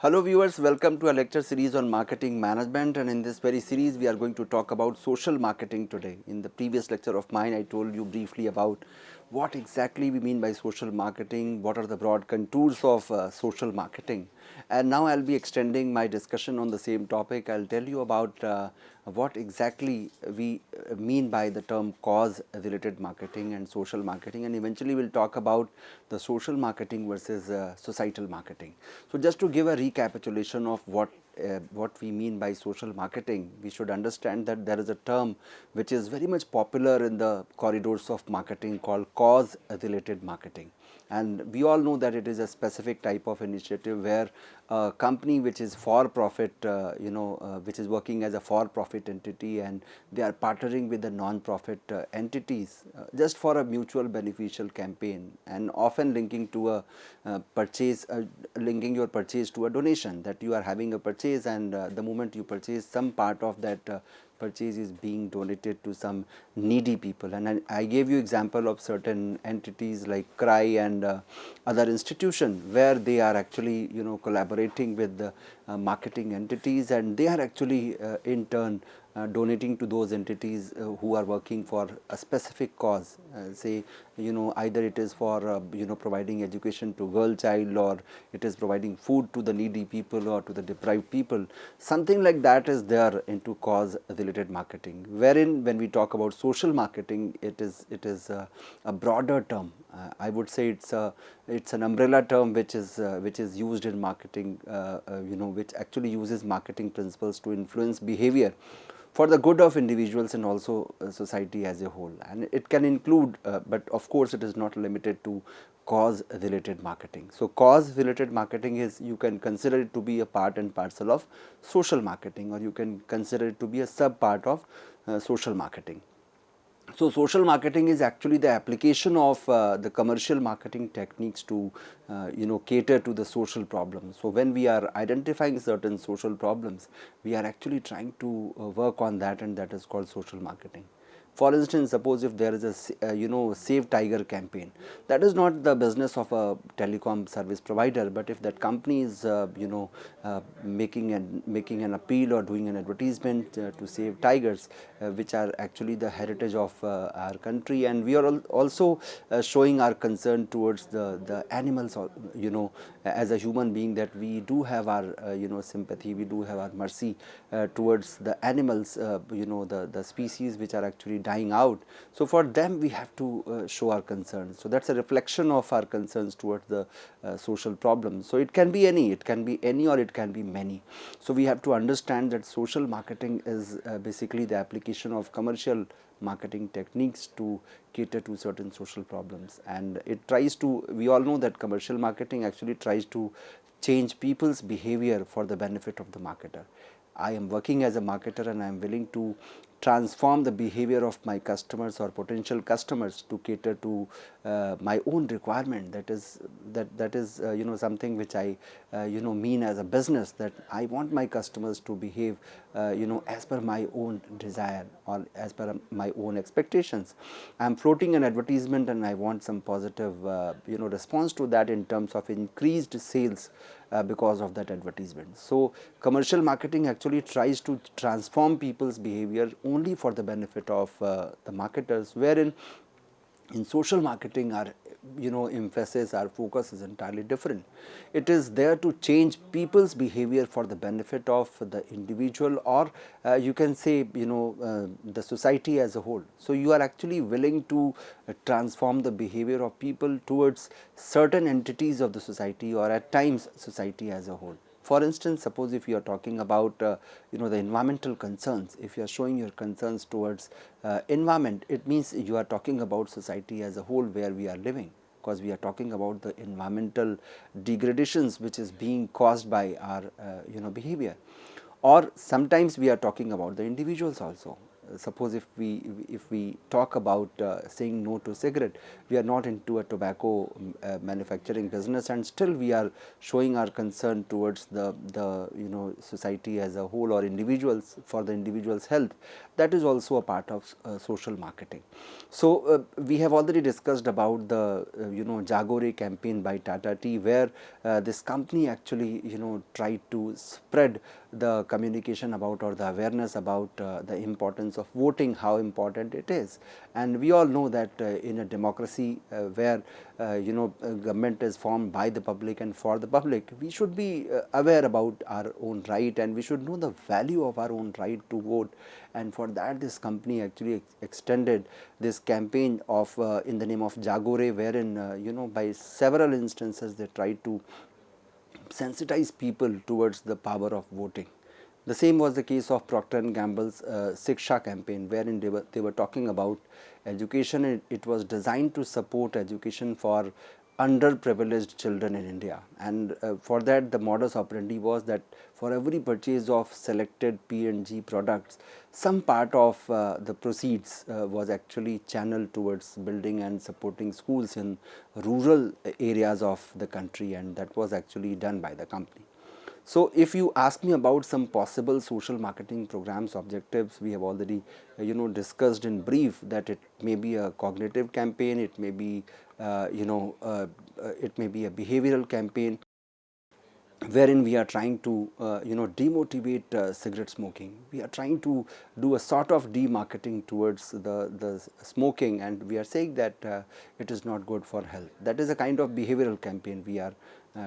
Hello viewers, welcome to a lecture series on marketing management, and in this very series we are going to talk about social marketing today. In the previous lecture of mine I told you briefly about what exactly we mean by social marketing, what are the broad contours of social marketing, and now I will be extending my discussion on the same topic. I will tell you about what exactly we mean by the term cause related marketing and social marketing, and eventually we will talk about the social marketing versus societal marketing. So just to give a recapitulation of what we mean by social marketing, we should understand that there is a term which is very much popular in the corridors of marketing called cause related marketing. And we all know that it is a specific type of initiative where a company which is for profit, which is working as a for profit entity, and they are partnering with the non-profit entities just for a mutual beneficial campaign, and often linking to a purchase, linking your purchase to a donation, that you are having a purchase, and the moment you purchase, some part of that purchase is being donated to some needy people. And I gave you example of certain entities like Cry and other institution where they are actually collaborating with the marketing entities, and they are actually in turn donating to those entities who are working for a specific cause, say either it is for providing education to girl child, or it is providing food to the needy people or to the deprived people. Something like that is there into cause related marketing, wherein when we talk about social marketing, it is a broader term. I would say it's an umbrella term which is used in marketing, which actually uses marketing principles to influence behavior for the good of individuals and also society as a whole. And it can include, but of course it is not limited to cause related marketing. So cause related marketing is, you can consider it to be a part and parcel of social marketing, or you can consider it to be a sub part of social marketing. So social marketing is actually the application of the commercial marketing techniques to cater to the social problems. So when we are identifying certain social problems, we are actually trying to work on that, and that is called social marketing. For instance, suppose if there is a Save Tiger campaign, that is not the business of a telecom service provider, but if that company is making an appeal or doing an advertisement to save tigers, which are actually the heritage of our country, and we are also showing our concern towards the animals, as a human being, that we do have our sympathy, we do have our mercy towards the animals, the species which are actually dying out. So for them we have to show our concerns. So that's a reflection of our concerns towards the social problems. So it can be any, or it can be many. So we have to understand that social marketing is basically the application of commercial marketing techniques to cater to certain social problems, and it tries to, we all know that commercial marketing actually tries to change people's behavior for the benefit of the marketer. I am working as a marketer and I am willing to transform the behavior of my customers or potential customers to cater to my own requirement. That is something which I mean as a business, that I want my customers to behave as per my own desire or as per my own expectations. I am floating an advertisement and I want some positive response to that in terms of increased sales because of that advertisement. So commercial marketing actually tries to transform people's behavior only for the benefit of the marketers, wherein in social marketing our emphasis, our focus is entirely different. It is there to change people's behavior for the benefit of the individual, or you can say the society as a whole. So you are actually willing to transform the behavior of people towards certain entities of the society, or at times society as a whole. For instance, suppose if you are talking about the environmental concerns, if you are showing your concerns towards environment, it means you are talking about society as a whole where we are living, because we are talking about the environmental degradations which is being caused by our behavior. Or sometimes we are talking about the individuals also. suppose if we talk about saying no to cigarette, we are not into a tobacco manufacturing business, and still we are showing our concern towards the society as a whole, or individuals, for the individual's health. That is also a part of social marketing. So we have already discussed about the Jagore campaign by Tata Tea, where this company actually tried to spread the communication about, or the awareness about the importance of voting, how important it is. And we all know that in a democracy where government is formed by the public and for the public, we should be aware about our own right, and we should know the value of our own right to vote. And for that, this company actually extended this campaign of in the name of Jagore, wherein by several instances they tried to sensitize people towards the power of voting. The same was the case of Procter and Gamble's Shiksha campaign, wherein they were talking about education. It was designed to support education for underprivileged children in India, and for that the modus operandi was that for every purchase of selected P&G products, some part of the proceeds was actually channeled towards building and supporting schools in rural areas of the country, and that was actually done by the company. So if you ask me about some possible social marketing programs objectives, we have already discussed in brief that it may be a cognitive campaign, it may be it may be a behavioral campaign, wherein we are trying to demotivate cigarette smoking. We are trying to do a sort of demarketing towards the smoking, and we are saying that it is not good for health. That is a kind of behavioral campaign we are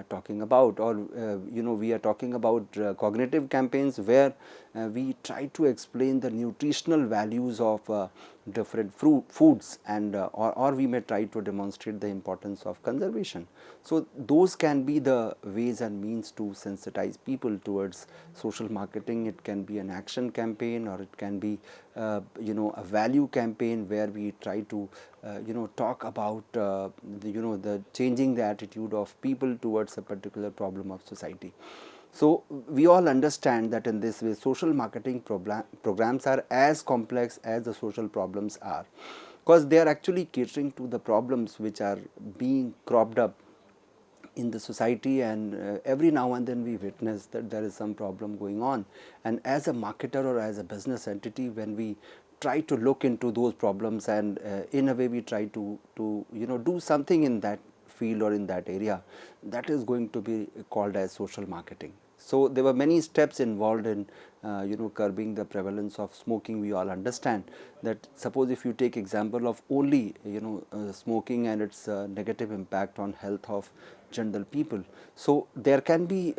talking about. Or we are talking about cognitive campaigns, where we try to explain the nutritional values of different foods, and or we may try to demonstrate the importance of conservation. So those can be the ways and means to sensitize people towards social marketing. It can be an action campaign, or it can be a value campaign, where we try to talk about the changing the attitude of people towards a particular problem of society. So we all understand that in this way social marketing programs are as complex as the social problems are, because they are actually catering to the problems which are being cropped up in the society, and every now and then we witness that there is some problem going on. And as a marketer or as a business entity, when we try to look into those problems, and in a way we try to do something in that field or in that area, that is going to be called as social marketing. So there were many steps involved in curbing the prevalence of smoking. We all understand that suppose if you take example of only smoking and its negative impact on health of general people. So there can be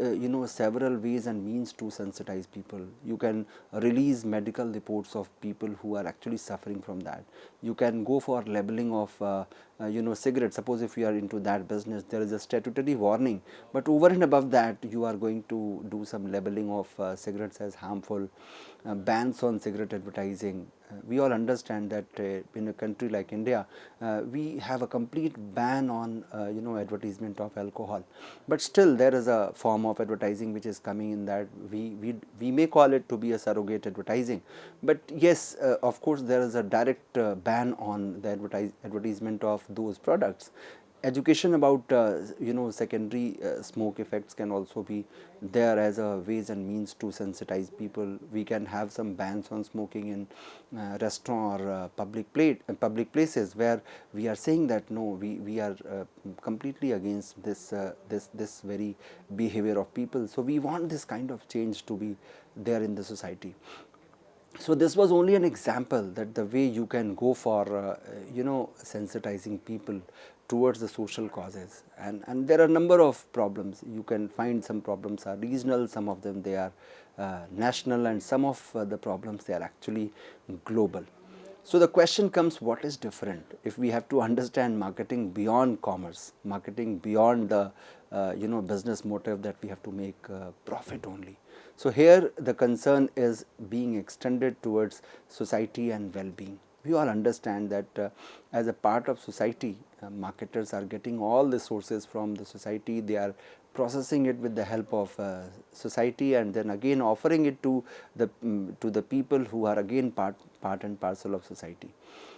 several ways and means to sensitize people. You can release medical reports of people who are actually suffering from that. You can go for labeling of cigarettes. Suppose if you are into that business, there is a statutory warning, but over and above that you are going to do some labeling of cigarettes as harmful, bans on cigarette advertising. We all understand that in a country like India, we have a complete ban on advertisement of alcohol, but still there is a form of advertising which is coming in that we may call it to be a surrogate advertising, but yes, of course there is a direct ban on the advertisement of those products. Education about secondary smoke effects can also be there as a ways and means to sensitize people. We can have some bans on smoking in restaurant or public places, where we are saying that no, we are completely against this very behavior of people. So we want this kind of change to be there in the society. So this was only an example that the way you can go for sensitizing people towards the social causes, and there are a number of problems. You can find some problems are regional, some of them they are national, and some of the problems they are actually global. So the question comes, what is different if we have to understand marketing beyond commerce, marketing beyond the business motive that we have to make profit only. So here the concern is being extended towards society and well-being. We all understand that as a part of society, marketers are getting all the sources from the society. They are processing it with the help of society, and then again offering it to the people who are again part and parcel of society.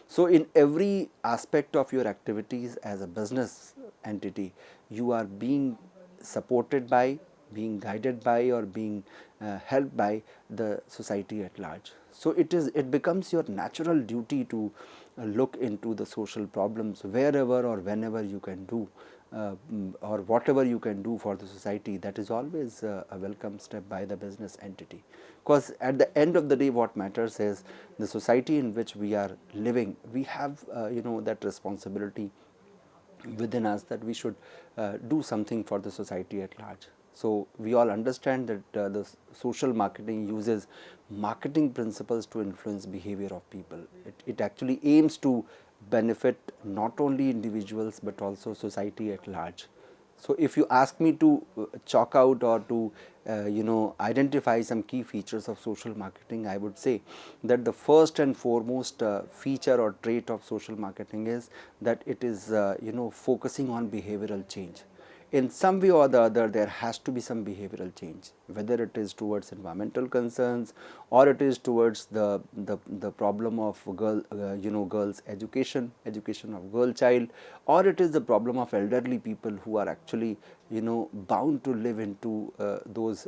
So, in every aspect of your activities as a business entity, you are being supported by, being guided by, or being helped by the society at large. So, it becomes your natural duty to look into the social problems wherever or whenever you can do, or whatever you can do for the society. That is always a welcome step by the business entity, because at the end of the day what matters is the society in which we are living. We have that responsibility within us that we should do something for the society at large. So, we all understand that the social marketing uses marketing principles to influence behavior of people. It actually aims to benefit not only individuals but also society at large. So, if you ask me to chalk out or to identify some key features of social marketing, I would say that the first and foremost feature or trait of social marketing is that it is focusing on behavioral change. In some way or the other, there has to be some behavioral change, whether it is towards environmental concerns, or it is towards the problem of girls education of girl child, or it is the problem of elderly people who are actually bound to live into those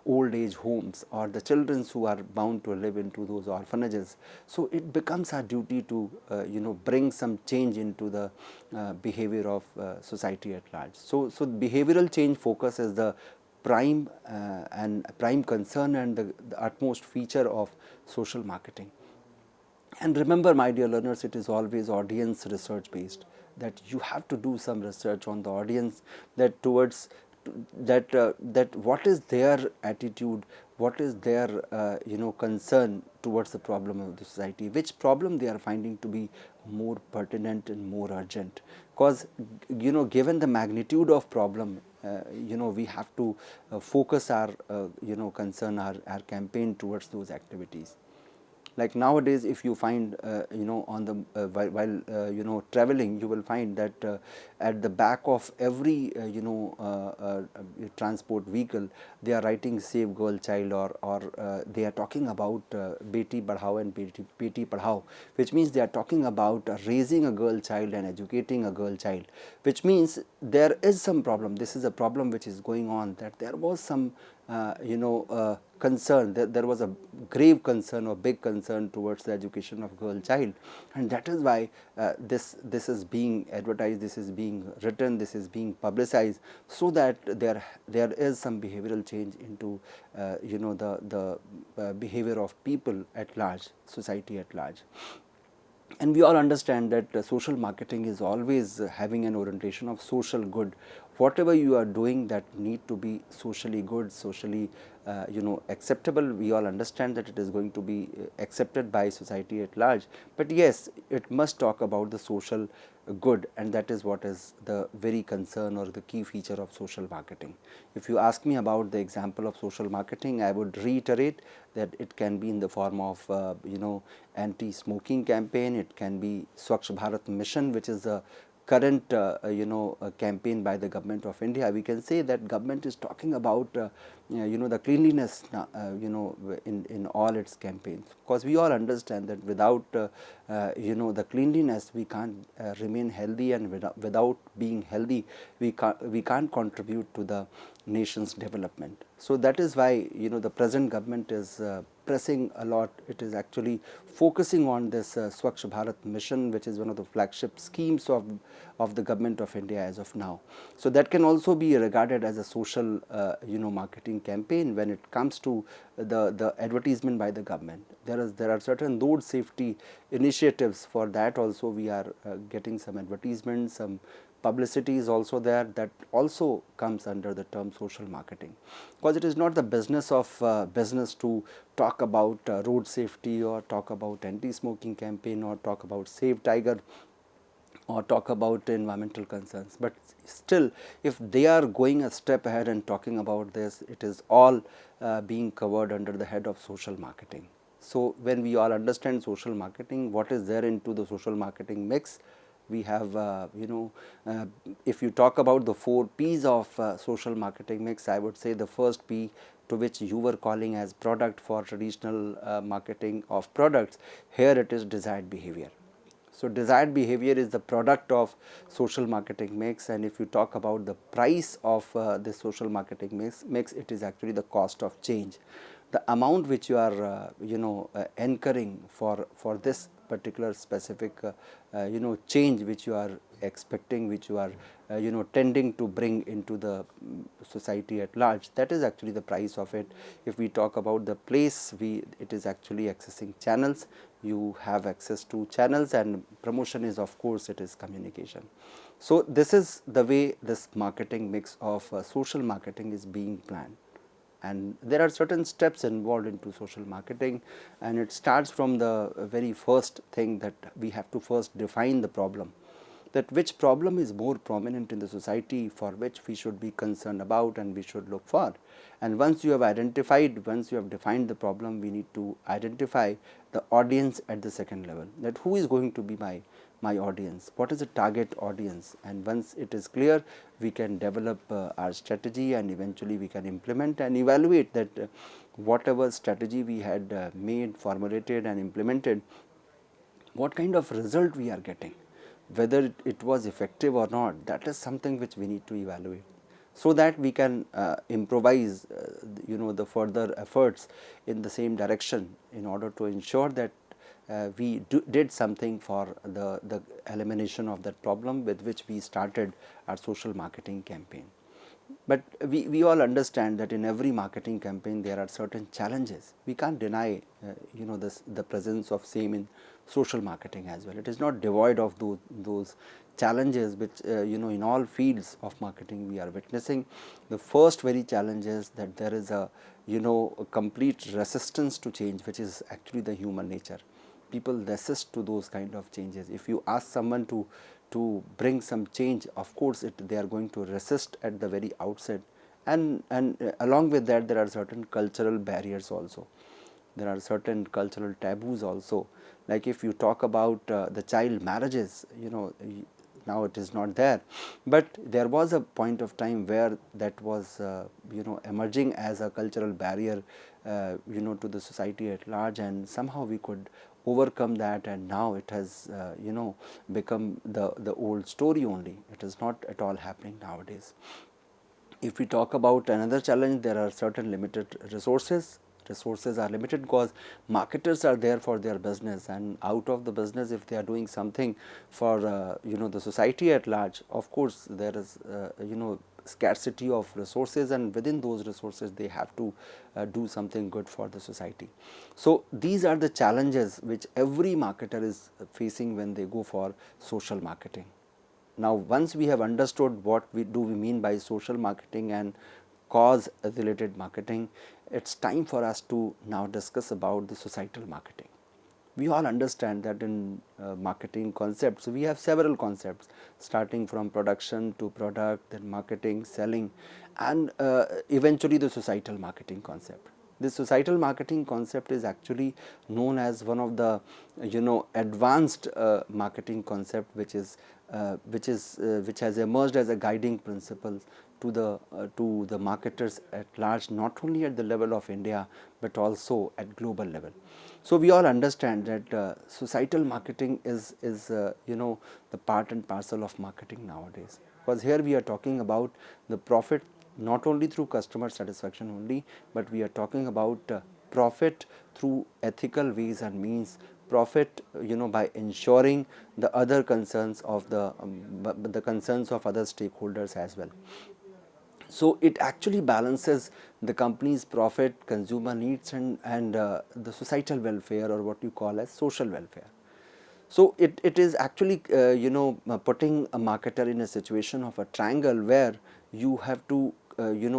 old age homes, or the children who are bound to live into those orphanages. So, it becomes our duty to bring some change into the behavior of society at large. So, behavioral change focus is the prime and prime concern and the utmost feature of social marketing. And remember, my dear learners, it is always audience research based, that you have to do some research on the audience, that towards that what is their attitude, what is their concern towards the problem of the society, which problem they are finding to be more pertinent and more urgent. Because given the magnitude of problem, we have to focus our concern, our campaign towards those activities. Like nowadays, if you find on the while traveling, you will find that at the back of every transport vehicle, they are writing save girl child, or they are talking about beti badhao and beti padhao, which means they are talking about raising a girl child and educating a girl child, which means there is some problem. This is a problem which is going on, that there was some concern, that there was a grave concern or big concern towards the education of girl child, and that is why this is being advertised, this is being written, this is being publicized, so that there is some behavioral change into the behavior of people at large, society at large. And we all understand that social marketing is always having an orientation of social good. Whatever you are doing that need to be socially good, socially acceptable, we all understand that it is going to be accepted by society at large. But yes, it must talk about the social good, and that is what is the very concern or the key feature of social marketing. If you ask me about the example of social marketing, I would reiterate that it can be in the form of anti-smoking campaign, it can be Swachh Bharat mission, which is the current campaign by the government of India. We can say that government is talking about the cleanliness in all its campaigns, because we all understand that without the cleanliness we can't remain healthy, and without being healthy we can't contribute to the nation's development. So that is why the present government is pressing a lot. It is actually focusing on this Swachh Bharat mission, which is one of the flagship schemes of the government of India as of now. So that can also be regarded as a social marketing campaign when it comes to the advertisement by the government. There are certain road safety initiatives. For that also we are getting some advertisements, some publicity is also there, that also comes under the term social marketing, because it is not the business of business to talk about road safety, or talk about anti-smoking campaign, or talk about Save Tiger, or talk about environmental concerns. But still, if they are going a step ahead and talking about this, it is all being covered under the head of social marketing. So when we all understand social marketing, what is there into the social marketing mix, We have, if you talk about the 4 P's of social marketing mix, I would say the first P, to which you were calling as product for traditional marketing of products, here it is desired behavior. So, desired behavior is the product of social marketing mix, and if you talk about the price of this social marketing mix, it is actually the cost of change. The amount which you are incurring for this particular specific change which you are expecting, which you are tending to bring into the society at large, that is actually the price of it. If we talk about the place, it is actually accessing channels. You have access to channels, and promotion is, of course, it is communication. So, this is the way this marketing mix of social marketing is being planned, and there are certain steps involved into social marketing, and it starts from the very first thing that we have to first define the problem, that which problem is more prominent in the society for which we should be concerned about and we should look for. And once you have identified, once you have defined the problem, we need to identify the audience at the second level, that who is going to be my audience, what is the target audience, and once it is clear, we can develop our strategy, and eventually we can implement and evaluate that whatever strategy we had made, formulated and implemented, what kind of result we are getting, whether it was effective or not. That is something which we need to evaluate, so that we can improvise the further efforts in the same direction, in order to ensure that we did something for the elimination of that problem with which we started our social marketing campaign. But we all understand that in every marketing campaign there are certain challenges. We can't deny the presence of same in social marketing as well. It is not devoid of those challenges which in all fields of marketing we are witnessing. The first very challenge is that there is a complete resistance to change, which is actually the human nature. People resist to those kind of changes. If you ask someone to bring some change, of course they are going to resist at the very outset, and along with that there are certain cultural barriers also. There are certain cultural taboos also, like if you talk about the child marriages, now it is not there, but there was a point of time where that was emerging as a cultural barrier to the society at large, and somehow we could overcome that, and now it has become the old story only. It is not at all happening nowadays. If we talk about another challenge, there are certain limited resources. Resources are limited because marketers are there for their business, and out of the business, if they are doing something for the society at large, of course there is scarcity of resources, and within those resources they have to do something good for the society. So, these are the challenges which every marketer is facing when they go for social marketing. Now, once we have understood what we mean by social marketing and cause related marketing, it is time for us to now discuss about the societal marketing. We all understand that in marketing concepts, we have several concepts, starting from production to product, then marketing, selling, and eventually the societal marketing concept. This societal marketing concept is actually known as one of the advanced marketing concept, which has emerged as a guiding principle to the marketers at large, not only at the level of India but also at global level. So, we all understand that societal marketing is the part and parcel of marketing nowadays, because here we are talking about the profit not only through customer satisfaction only, but we are talking about profit through ethical ways and means, profit by ensuring the other concerns of the concerns of other stakeholders as well. So, it actually balances the company's profit, consumer needs, and the societal welfare, or what you call as social welfare. So, it is actually putting a marketer in a situation of a triangle where you have to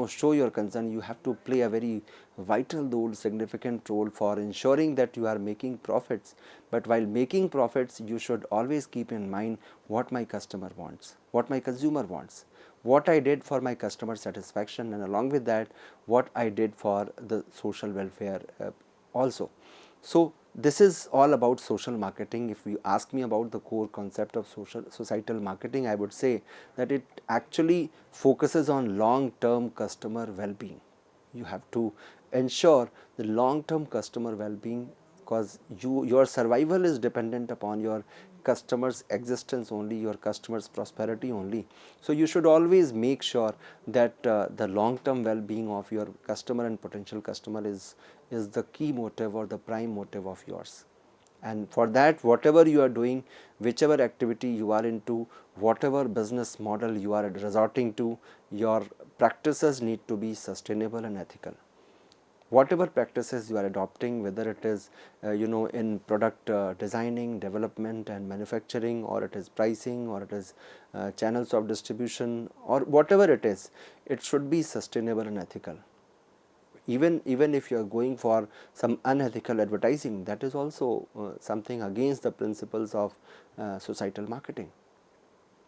show your concern. You have to play a very vital role, significant role for ensuring that you are making profits. But while making profits, you should always keep in mind what my customer wants, what my consumer wants, what I did for my customer satisfaction, and along with that what I did for the social welfare also. So, This is all about social marketing. If you ask me about the core concept of societal marketing, I would say that it actually focuses on long-term customer well-being. You have to ensure the long-term customer well-being, because your survival is dependent upon your customers' existence only, your customers' prosperity only. So you should always make sure that the long-term well-being of your customer and potential customer is the key motive or the prime motive of yours. And for that, whatever you are doing, whichever activity you are into, whatever business model you are resorting to, your practices need to be sustainable and ethical. Whatever practices you are adopting, whether it is in product designing, development and manufacturing, or it is pricing, or it is channels of distribution, or whatever it is, it should be sustainable and ethical. Even if you are going for some unethical advertising, that is also something against the principles of societal marketing.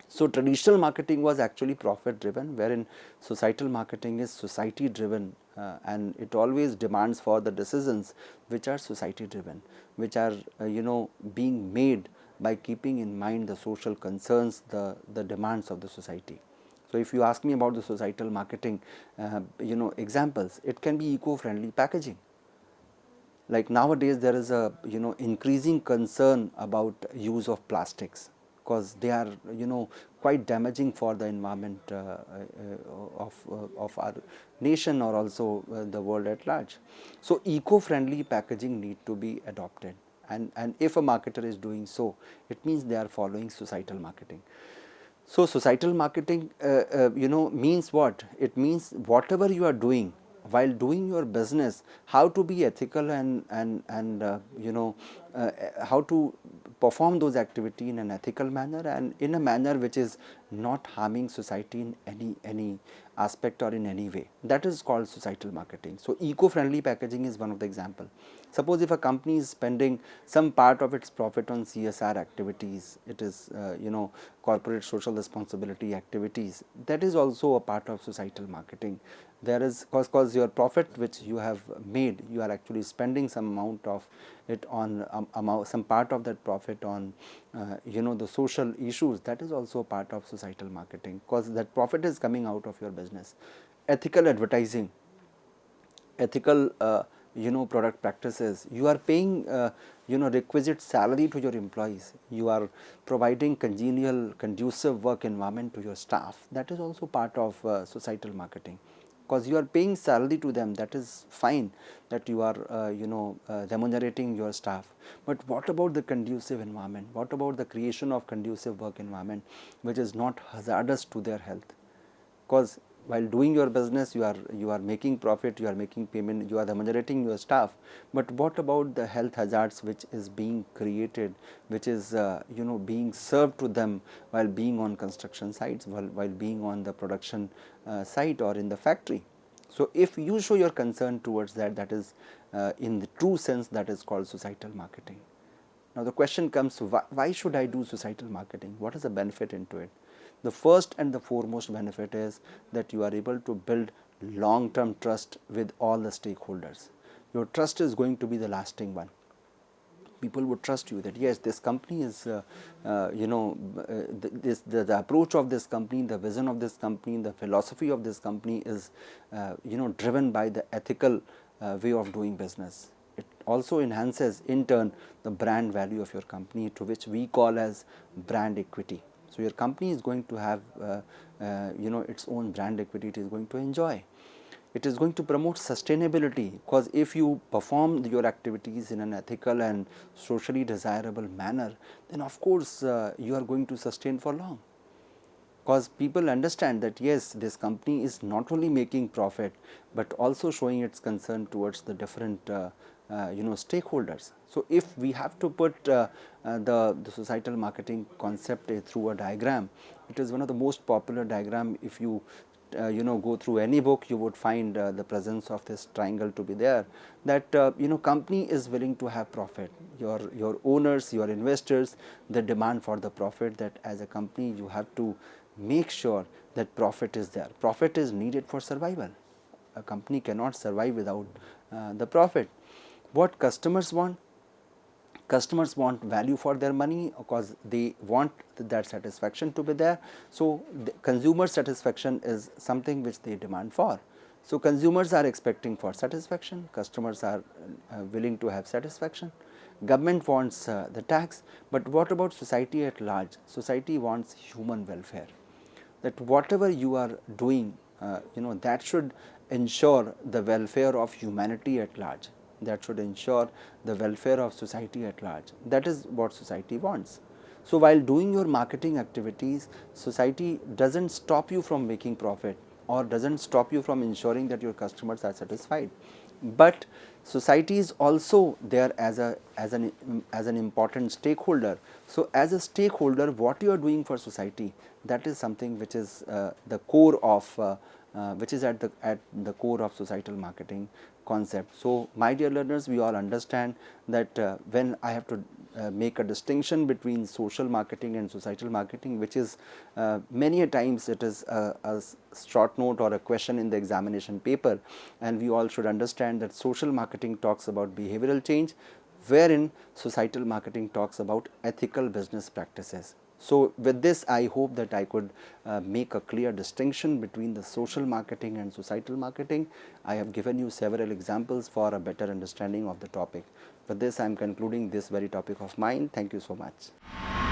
So traditional marketing was actually profit driven, wherein societal marketing is society driven, and it always demands for the decisions which are society driven, which are being made by keeping in mind the social concerns, the demands of the society. So if you ask me about the societal marketing examples, it can be eco-friendly packaging. Like nowadays there is a increasing concern about use of plastics, because they are quite damaging for the environment of our nation, or also the world at large. So eco-friendly packaging need to be adopted, and if a marketer is doing so, it means they are following societal marketing. So societal marketing means what? It means whatever you are doing while doing your business, how to be ethical and how to perform those activity in an ethical manner, and in a manner which is not harming society in any aspect or in any way. That is called societal marketing. So eco-friendly packaging is one of the example. Suppose if a company is spending some part of its profit on CSR activities, it is corporate social responsibility activities, that is also a part of societal marketing. There is, because your profit which you have made, you are actually spending some amount of it on some part of that profit on the social issues. That is also part of societal marketing, because that profit is coming out of your business. Ethical advertising, ethical product practices, you are paying requisite salary to your employees, you are providing congenial conducive work environment to your staff. That is also part of societal marketing, because you are paying salary to them. That is fine, that you are remunerating your staff. But what about the conducive environment? What about the creation of conducive work environment which is not hazardous to their health? Because while doing your business, you are making profit, you are making payment, you are remunerating your staff, but what about the health hazards which is being created, which is being served to them while being on construction sites, while being on the production site or in the factory? So if you show your concern towards that, that is in the true sense, that is called societal marketing. Now the question comes to why should I do societal marketing? What is the benefit into it? The first and the foremost benefit is that you are able to build long-term trust with all the stakeholders. Your trust is going to be the lasting one. People would trust you that yes, this company is the approach of this company, the vision of this company, the philosophy of this company is driven by the ethical way of doing business. It also enhances in turn the brand value of your company, to which we call as brand equity. So your company is going to have its own brand equity, it is going to enjoy. It is going to promote sustainability, because if you perform your activities in an ethical and socially desirable manner, then of course you are going to sustain for long. Because people understand that yes, this company is not only making profit, but also showing its concern towards the different stakeholders. So if we have to put the societal marketing concept through a diagram, it is one of the most popular diagram. If you go through any book, you would find the presence of this triangle to be there, that company is willing to have profit. Your owners, your investors, they demand for the profit, that as a company you have to make sure that profit is there. Profit is needed for survival. A company cannot survive without the profit. What customers want? Customers want value for their money because they want that satisfaction to be there. So, the consumer satisfaction is something which they demand for. So, consumers are expecting for satisfaction, customers are willing to have satisfaction. Government wants the tax, but what about society at large? Society wants human welfare, that whatever you are doing, that should ensure the welfare of humanity at large, that should ensure the welfare of society at large. That is what society wants. So, while doing your marketing activities, society does not stop you from making profit or does not stop you from ensuring that your customers are satisfied, but society is also there as an important stakeholder. So, as a stakeholder, what you are doing for society, that is something which is the core of which is at the core of societal marketing concept. So, my dear learners, we all understand that when I have to make a distinction between social marketing and societal marketing, which is many a times it is a short note or a question in the examination paper, and we all should understand that social marketing talks about behavioral change, wherein societal marketing talks about ethical business practices. So, with this I hope that I could make a clear distinction between the social marketing and societal marketing. I have given you several examples for a better understanding of the topic. With this I am concluding this very topic of mine. Thank you so much.